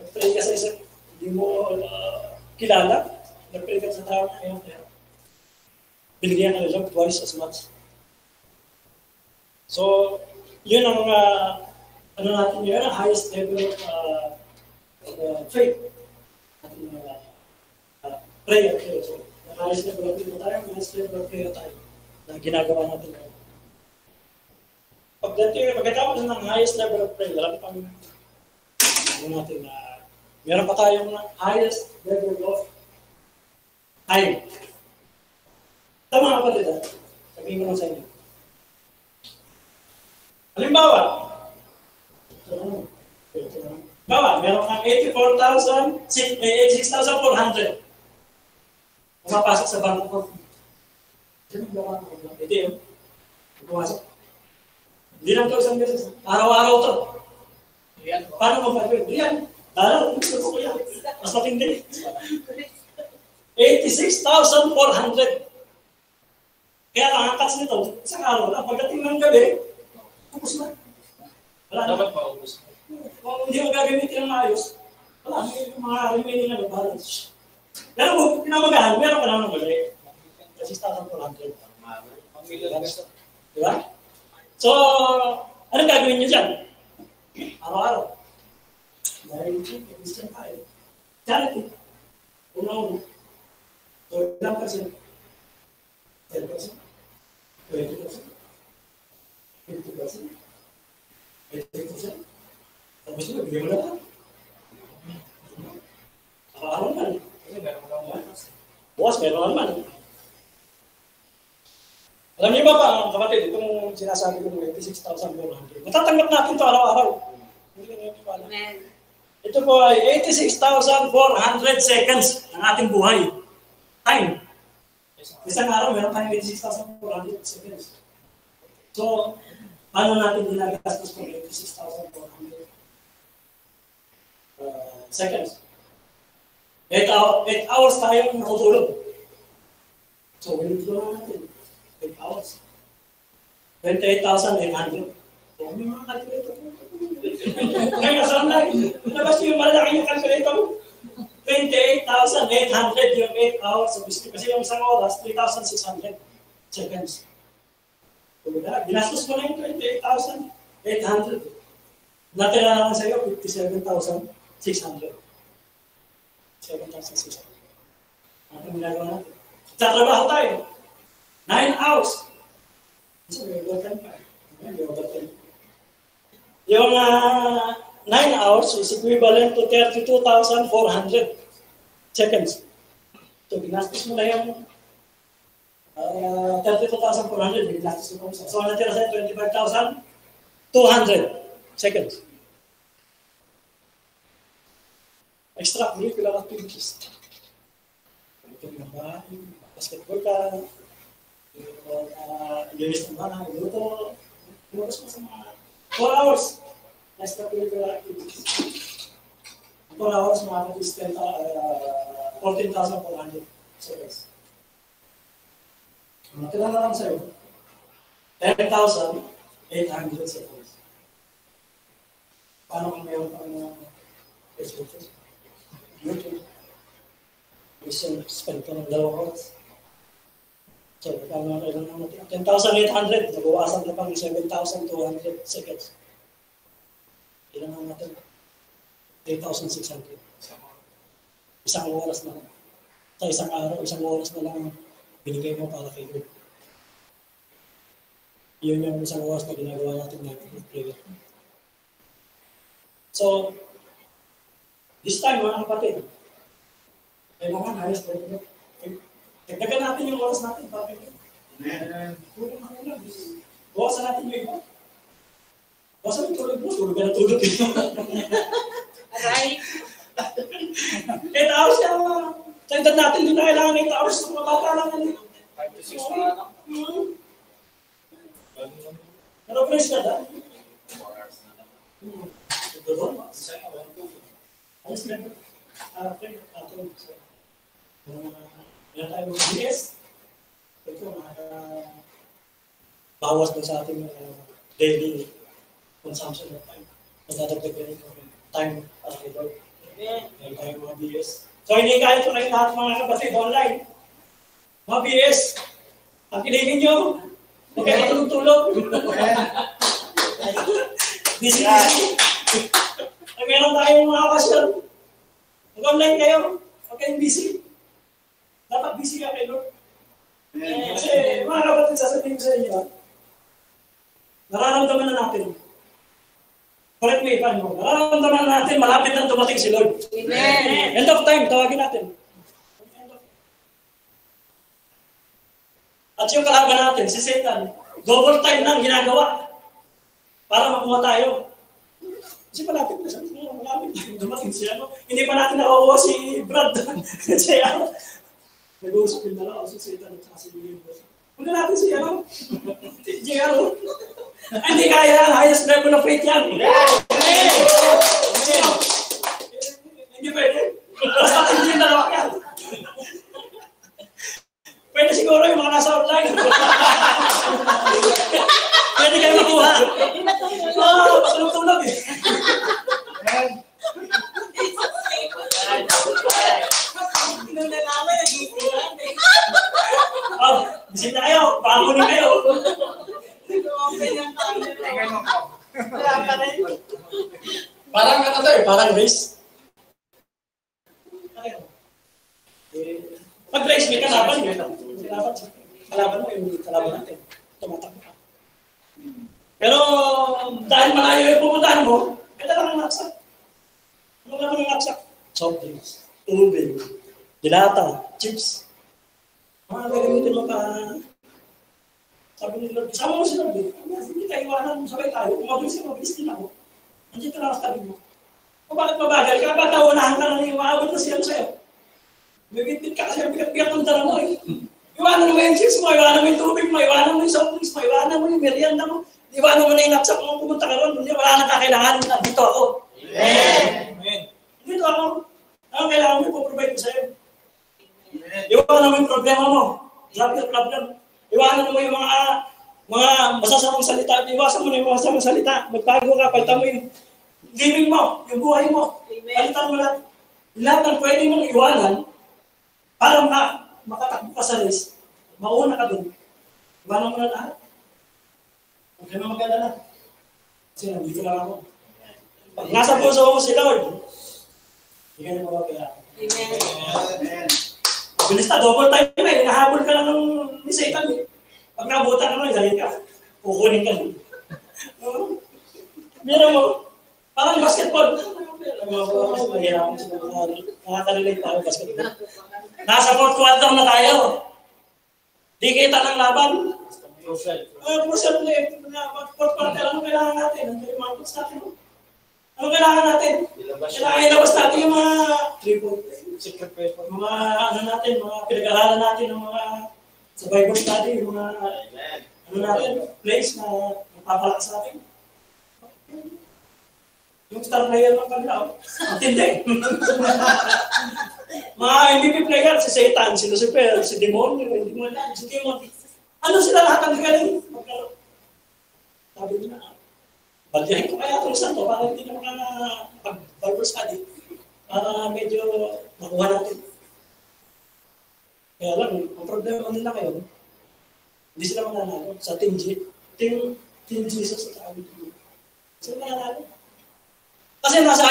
Nag-pray ka sa isa, hindi mo kilala. Nag-pray ka sa tao na ayaw. Binigyan ka ng twice as much. So, yun ang ano natin yun, ang highest level of faith. Ating prayer. So, ang highest level of faith tayo, ang highest level of prayer tayo na ginagawa natin. Pagkatapos ng highest level of prayer, alam pang natin na meron pa tayong highest level of time. Tama kapatid, sabihin ko lang sa inyo. Halimbawa, meron kang 86,400. Pumapasok sa bangko ko. Ito yun. Pumasok. Hindi lang ito isang beses. Araw-araw ito. Paano mo pag-pwede? Yan. Lalo, gusto ko yan. Mas matindi. 86,400. Kaya ang angkas nito, isang araw lang. Pagdating ng gabi, tapos na. Wala na. Dapat maubos. Kung hindi mo gagamitin ng maayos, wala na yung mga remaining na balance. Pero kung pinamagahan, meron ka naman ng mali. Kasi 6,400. Diba? So, anong gagawin nyo dyan? Araw-araw. Dahil Christian tayo. Charity. Una-una. So, ilang percent? 10%? 20%? 50%? 80%? Tapos na, bigyan mo na lang. Araw-araw naman. Bukas, meron naman. Alam niyo ba pa, kapatid, itong sinasabi ko ng 86,400. Matatanggap natin ito araw-araw. Hindi na yung pala. Ito po ay 86,400 seconds ng ating buhay. Time. Isang araw, meron tayong 86,400 seconds. So, paano natin ginagastos kung 86,400 seconds? 8 hours tayo nakutulog. So, winitulungan natin. 8 hours. 28,800. So, may mga calculator mo. Ngayon, nasaan na? Labas yung malaki yung calculator mo. 28,800 yung 8 hours. Kasi yung isang oras, 3,600 seconds. So, ginastos mo na yung 28,800. Natira naman sa'yo, 57,600. 7,600. Ano ginagawa natin? Tatrabaho tayo. 9 hours. So, may overtime pa. May overtime. Yung 9 hours is equivalent to 32,400 seconds. So, ginastos mo na yung 32,400. Ginastos mo na. So, natira sa'yo 25,200 seconds. Extracurricular activities. Ito yung bahay, basketball ka, linis ng bahay, luto, lumabas mo sa mga 4 hours na extracurricular activities. 4 hours mga kapis 14,400 seconds. Matila na lang sa'yo. 10,800 seconds. Paano kung mayroon pang Facebook? YouTube. Mission, spend ka ng 2 oras. So, paano kailangan natin? 10,800. Nabawasan na pang 7,200 seconds. Kailangan natin 8,600. Isang oras na lang. Sa isang araw, isang oras na lang binigay mo para kay Lord. Yun yung isang oras na ginagawa natin ng prayer. So, this time, mga kapatid, kailangan ayos tayo. Dagdagan natin yung oras natin para kay Lord. Bawasan natin yung iba. Bawasan yung tulog mo. Tulog ka na tulog. Aray. 8 hours siya. Sa edad natin, hindi na kailangan 8 hours. Mga bata lang yan. 5 to 6 na lang. Pero fresh ka na. 4 hours na lang. Ito doon. Isa na, 1 to. Ayos na. Okay. Yan tayo ng BS. Ito, bawas na sa ating daily consumption of time. Nadadagdag na ito. Time para kay Lord. Yan tayo mga BS. So, hindi kaya ito kayo lahat mga kapatid online. Mga BS, ang kinigin nyo, huwag kayo tulog-tulog. Busy. Meron tayong mga kasyon. Mag-online kayo, huwag kayong busy. Dapat busy ka kay Lord. Kasi mga kapatid, sasabihin ko sa inyo, nararamdaman na natin. Correct me, paano? Nararamdaman na natin, malapit na dumating si Lord. Amen. End of time, tawagin natin. At yung kalaban natin, si Satan, double time lang ginagawa para makuha tayo. Kasi malapit na siya. Malapit na dumating siya. Hindi pa natin nakakuha si Brad. Kasi nag-uusap yung dalawa si Satan at si William. Huwag na natin siya. Hindi kaya, highest level of faith yan. Hindi pwede. Basta hindi yung dalawa yan. Pwede siguro yung mga nasa online. Pwede kayo makuha. Tulog-tulog eh. Nung nalaman, nag-iilan. Bisita kayo. Pangunin kayo. Open yung camera. Wala pa rin. Parang ano to eh, parang race. Pag race, may kalaban yun. Kalaban mo yung kalaban natin. Tumatakbo ka. Pero dahil malayo yung pupuntahan mo, kaya lang ang naksak. Ano naman ang naksak? Soft drinks, tubig, dilata, chips. Mga gagamitin mo pa. Sabi ni Lord, sama mo si Lord. Hindi ka iwanan, sabay tayo. Kung mabilis din ako. Nandiyan ka lang sa tabi mo. Kung bakit mabagal ka, ba't naunahan ka lang yung maabot na siya sa'yo? May bitbit ka kasi bigat ng dala mo eh. Iwanan mo yung chips mo, iwanan mo yung tubig mo, iwanan mo yung soft drinks mo, iwanan mo yung merienda mo. Iwanan mo na yung napsak mo pumunta ka ron. Hindi, wala nang kakailangan na dito ako. Amen. Dito ako. Ano kailangan mo ipoprovide ko sa'yo? Iwanan mo yung problema mo. Drop your problem. Iwanan mo yung mga masasamang salita. Iwasan mo na yung masasamang salita. Magbago ka, palitan mo yung living mo, yung buhay mo. Palitan mo lahat. Lahat ng pwede mong iwanan para makatakbo ka sa race. Mauna ka dun. Iwanan mo na lahat. Huwag ka na mag-alala. Kasi nandito lang ako. Pag nasa puso mo si Lord, hindi ka na mawagaya. Amen. Bilis na, double time na eh. Nahabol ka lang ni Satan eh. Pag nabutan ka naman, galing ka. Kukunin ka. Meron mo, parang basketball. Mahirap sila. Nakaka-relate tayo basketball. Nasa fourth quarter na tayo. Di kita ng laban. Crucial na eh. Fourth quarter, ano kailangan natin? Ano yung mga puts natin? Ano kailangan natin? Kailangan ilabas natin yung mga 3-point. Mga ano natin, mga pinag-aralan natin ng mga sa Bible study, yung mga ano natin, place na napapalakas sa atin. Yung star player ng kanila, matindi. Mga MVP player, si Satan, si Lucifer, si Demonyo, si Demon. Ano sila lahat ang galing? Sabi nila, balyahin ko kaya itong santo para hindi na makapag-Bible study. Para medyo makuha natin. Kaya lang, ang problema nila ngayon, hindi sila mananalo sa Team Jesus at Team G. Sila mananalo. Kasi nasa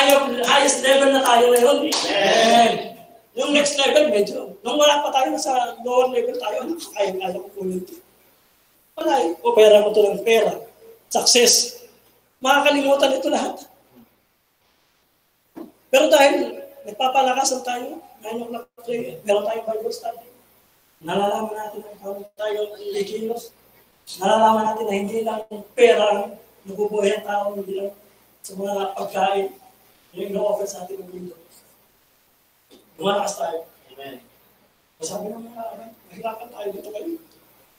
highest level na tayo ngayon. Amen. Yung next level, medyo. Nung wala pa tayo, nasa lower level tayo, kaya ko kunin ito. Wala eh. O pera mo ito ng pera. Success. Makakalimutan ito lahat. Pero dahil nagpapalakasan tayo, 9 o'clock prayer, meron tayong Bible study. Nalalaman natin na kung tayo likilos. Nalalaman natin na hindi lang pera ang nabubuhay ang tao, hindi lang sa mga pagkain, yung ino-offer sa ating mundo. Lumalakas tayo. Amen. Sabi ng mga mahirapan tayo dito kayo.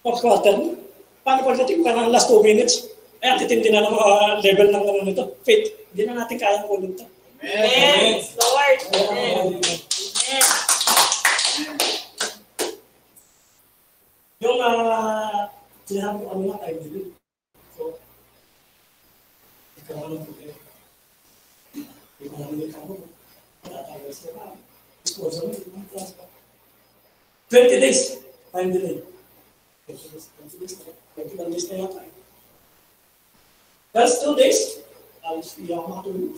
Quarter na. Paano pagdating pa ng last 2 minutes? Ay, titindi na ng mga level ng ano nito. Faith. Hindi na natin kaya ng ulit. Amen. Lord. Amen. Amen. Yung sinasabi ko kanina tayo bibig. So, ikaw ang problema. Ikaw ang bibig ako. Wala tayo sa sponsor mo. 20 days. Time delay. 20 days na yata. That's 2 days. Alis hindi ako makatulog.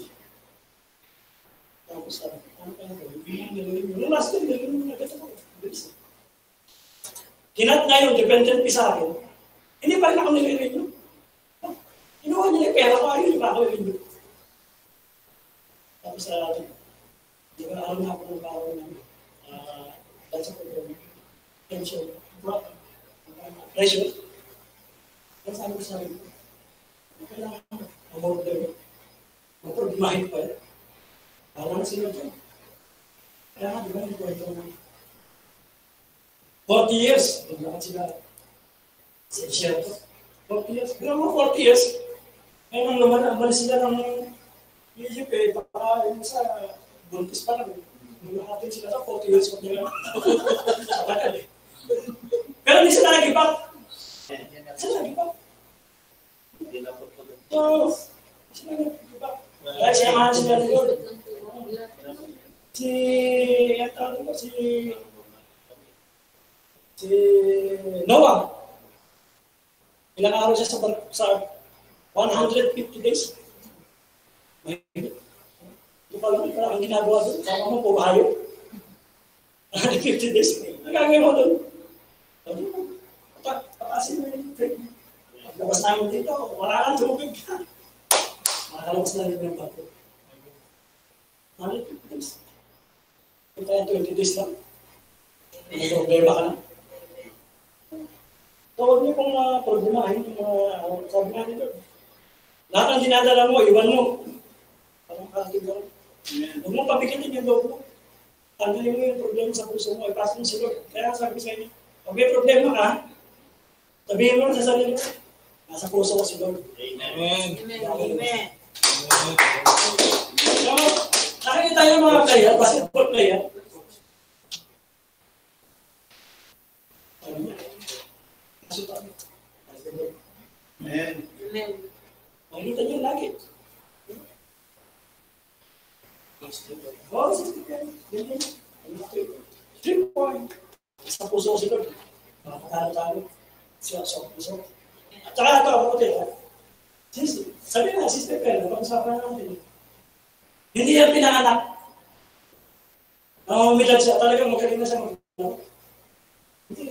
Tapos ano kaya ko? Yung last time, yung nagkata ko. Kinat na yung dependent sa akin. Hindi pa rin ako nilirin. Inuha niya yung pera ko, ayun pa ako nilirin. Tapos di ba alam na ako ng bawal namin. Dahil sa program. Tension. Pressure. Kaya sabi ko sa akin, kailangan mag-order. Mag-problemahin pa yun. Alam na sila dyan. Kaya nga, di ba, hindi ko ito naman. 40 years. Naglakad sila. Sa Siyerto. 40 years. Pero mga 40 years. Ngayon nang naman sila ng Egypt eh. Baka yung sa buntis pa lang. Naglakatin sila sa 40 years. Pero hindi sila nag-ipak. Sila nag-ipak. So, sila nag-ipak. Dahil siya mahal sila ni Lord. Si Noah. Ilang araw siya sa 150 days. Ito pa lang ang ginagawa doon. Sama mo po hayop. 150 days. Nagagawin mo doon. Patasin mo yung trip. Labas namin dito. Wala kang tubig. Makalabas na rin yung bago. 150 days. Kung tayo 20 days lang. May problema ka na. So, huwag niyo pong problemahin yung mga sabi natin doon. Lahat ng dinadala mo, iwan mo. Parang katigaw. Huwag mo pabigatin yung loob mo. Tanggalin mo yung problema sa puso mo. Ipasok mo si Lord. Kaya sabi ko sa inyo, pag may problema ka, sabihin mo sa sarili mo, nasa puso ko si Lord. Amen. Amen. So, nakikita yung mga player, basketball player. Amen. Amen. Makikita niyo lagi. Oh, 3 point. Sa puso ko si Lord. Makakatalo-talo. So. At saka ito, ako ito. Sabi na, Sister Pel, pag-usapan natin. Hindi yan pinaanak. Namamilad siya, talagang magaling na siya mag-anak. Hindi.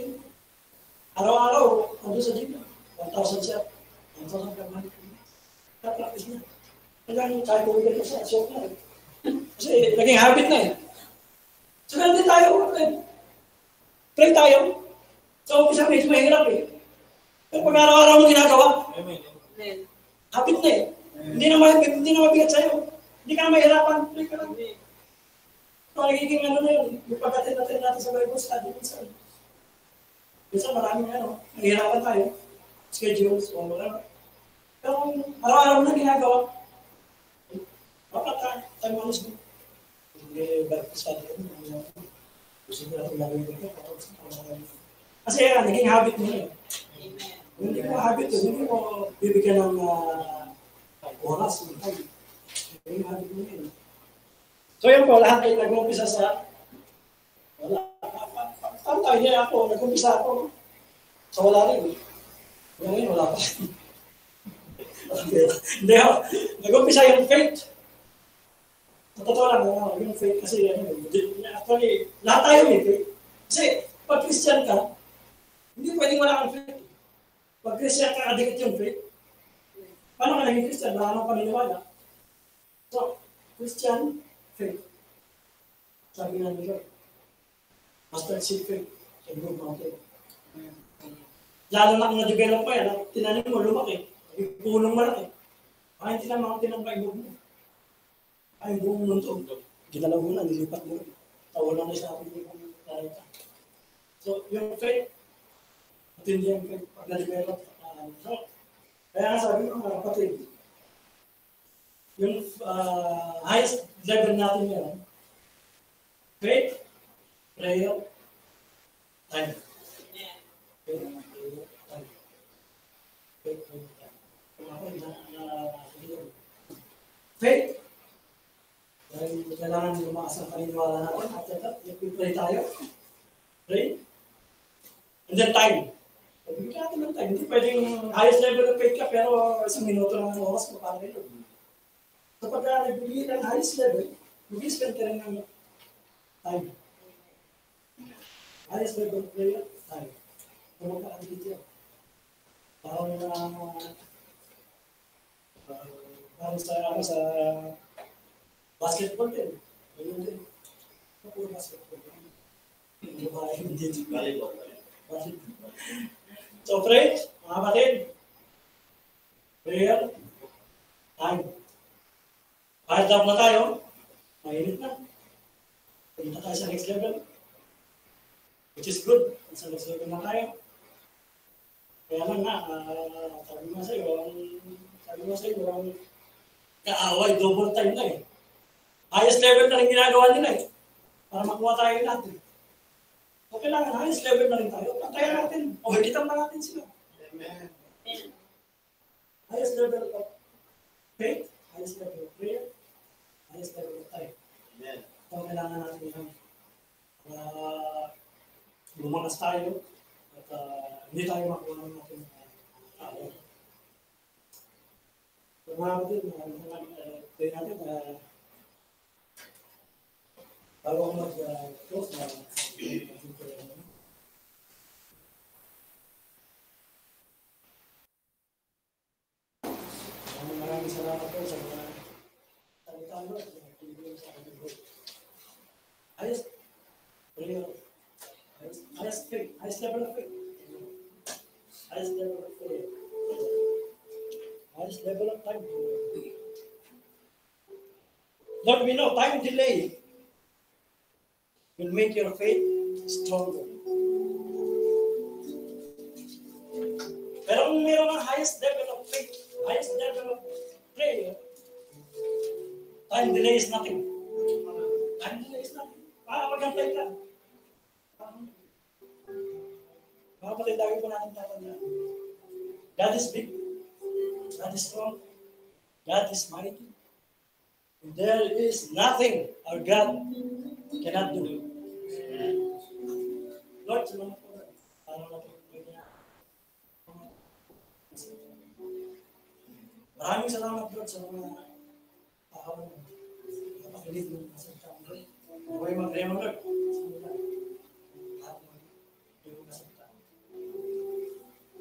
Araw-araw, nandun sa gym. 1,000 siya. 1,000 per month. Practice niya. Kailangan tayo pumilag na siya. Short na. Kasi naging habit na eh. So, ganun din tayo. Pray tayo. So, umpisa medyo mahirap eh. Pero pag araw-araw mo ginagawa, Amen. habit na eh. Hindi na mabigat sa'yo. Hindi ka na mahirapan. Pray ka lang. So, nagiging ano na yun. Yung pagkatin natin sa Bible study. Minsan maraming nahihirapan tayo. Schedules, o wala. Pero araw-araw na ginagawa. Bakit tayo malas mo? Hindi Bible study. Gusto ko natin gagawin ito. Kasi naging habit mo yun. Amen. Kung hindi mo habit yun, hindi mo bibigyan ng oras. Naging habit mo yun. So yun po, lahat ay nag-umpisa sa wala. Paano tayo niya ako? Nag-umpisa ako. So wala rin. Ngayon wala pa. Hindi ako. Nag-umpisa yung faith. Sa totoo lang, yung faith kasi actually, lahat tayo may faith. Kasi pag Christian ka, hindi pwedeng wala kang faith. Pag Christian ka, kadikit yung faith. Paano ka naging Christian? Wala kang paniniwala. So, Christian, faith. Sabi nga nila, mustard seed faith, can move mountain. Lalo na kung na-develop mo yan, tinanim mo, lumaki. Punong malaki. Ay, hindi na mga tinambay mo. Ay, buong mundo. Ginalaw mo na, nilipat mo. Tawalan na siya ako yung narita. So, yung faith, matindi yung faith pag na-develop. So, kaya nga sabi ko, mga kapatid, yung highest level natin yan, faith, prayer, time. Faith, prayer, time. Faith, prayer, time. Kung ako, faith, dahil kailangan lumakas ang paniniwala natin. After that, pray tayo. Pray. And then time. Bigyan natin ng time. Hindi pwedeng highest level of faith ka, pero isang minuto lang ang oras mo para rin. So pag nagbigay ng highest level, mag-spend ka rin ng time. Highest level of prayer, time. Kung magka-activity yan. Parang sa basketball din. Ayun din. Puro basketball. Hindi ba? Hindi. Volleyball. So, pray, mga kapatid. Prayer. Time. Kahit daw na tayo, mainit na. Punta tayo sa next level. Which is good. Sa next level na tayo. Kaya lang nga, sabi mo sa iyo, ang kaaway, double time na eh. Highest level na rin ginagawa nila eh. Para makuha tayo natin. So kailangan, highest level na rin tayo. Pantayan natin. O higitan pa natin sila. Amen. Highest level of faith, highest level of prayer, highest level of time. Amen. So kailangan natin yan. Lumakas tayo at hindi tayo makuha ng ating tao. So mga kapatid, tayo natin bago ako mag-close na maraming salamat po sa mga talitalo at nagtulong sa ating group. Highest prayer, highest faith, highest level of faith, highest level of prayer, highest level of time. Lord, we know time delay will make your faith stronger. Pero kung mayroon ng highest level of faith, highest level of prayer, time delay is nothing. Time delay is nothing. Magantay ka. Mga kapatid, lagi po natin tatandaan. God is big. God is strong. God is mighty. And there is nothing our God cannot do. Lord, salamat po. Maraming salamat, Lord, sa mga tao na napakilig ng kasalita mo. Huwag mag-rema, Lord. Lahat ng kasalita.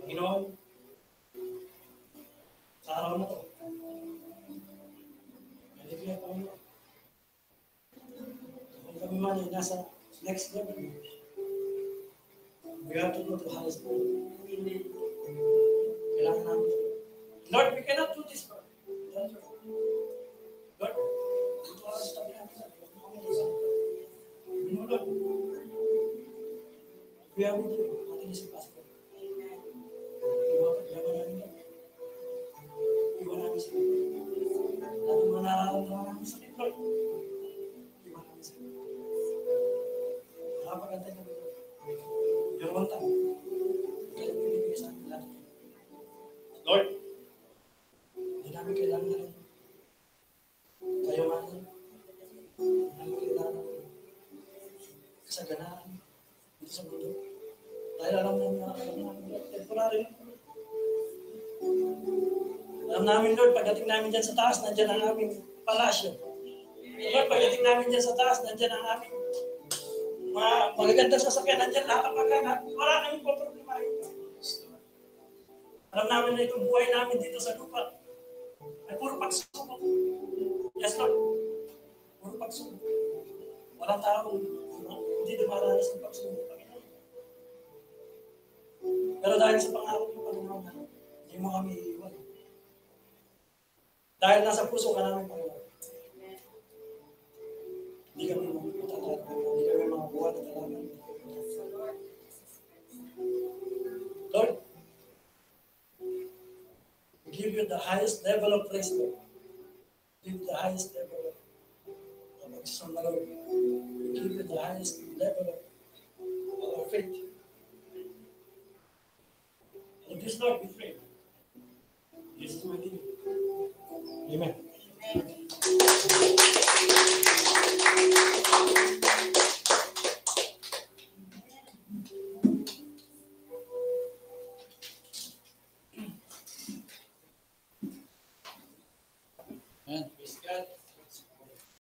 Panginoon, sa araw na ito, naligyan pa mo. Kung kami man ay nasa next level, we have to go to the highest level. Kailangan namin. Lord, we cannot do this, Lord. Lord, ito ang sabi natin. You know, Lord, we are with you. Nothing is impossible. Iwan namin yan. Iwan namin sa iyo. At yung mga nararamdaman namin sa iyo, Lord, iwan namin sa iyo. Nakapagantay na, Lord. Pero one time, kaya pinibigay sa amin lahat. Lord, hindi namin kailangan na rin. Kayo nga rin. Hindi namin kailangan na rin. Kasaganaan dito sa mundo. Dahil alam namin, Lord, temporary lang. Alam namin, Lord, pagdating namin dyan sa taas, nandyan ang aming palasyo. Lord, pagdating namin dyan sa taas, nandyan ang aming mga magagandang sasakyan, nandyan lahat ang pagkana. Wala namin po problema. Alam namin na itong buhay namin dito sa lupa ay puro pagsubok. Yes, Lord. Puro pagsubok. Walang tao hindi dumaranas ng pagsubok. Pero dahil sa pangako ng Panginoon, hindi mo kami iiwan. Dahil nasa puso ka namin, Panginoon. Hindi kami magputatagal. Hindi kami makakuha ng talaman. Lord, we give you the highest level of praise, Lord. We give you the highest level of Lord. We give you the highest level of our faith. And this, Lord, we pray. This is my name. Amen. Amen.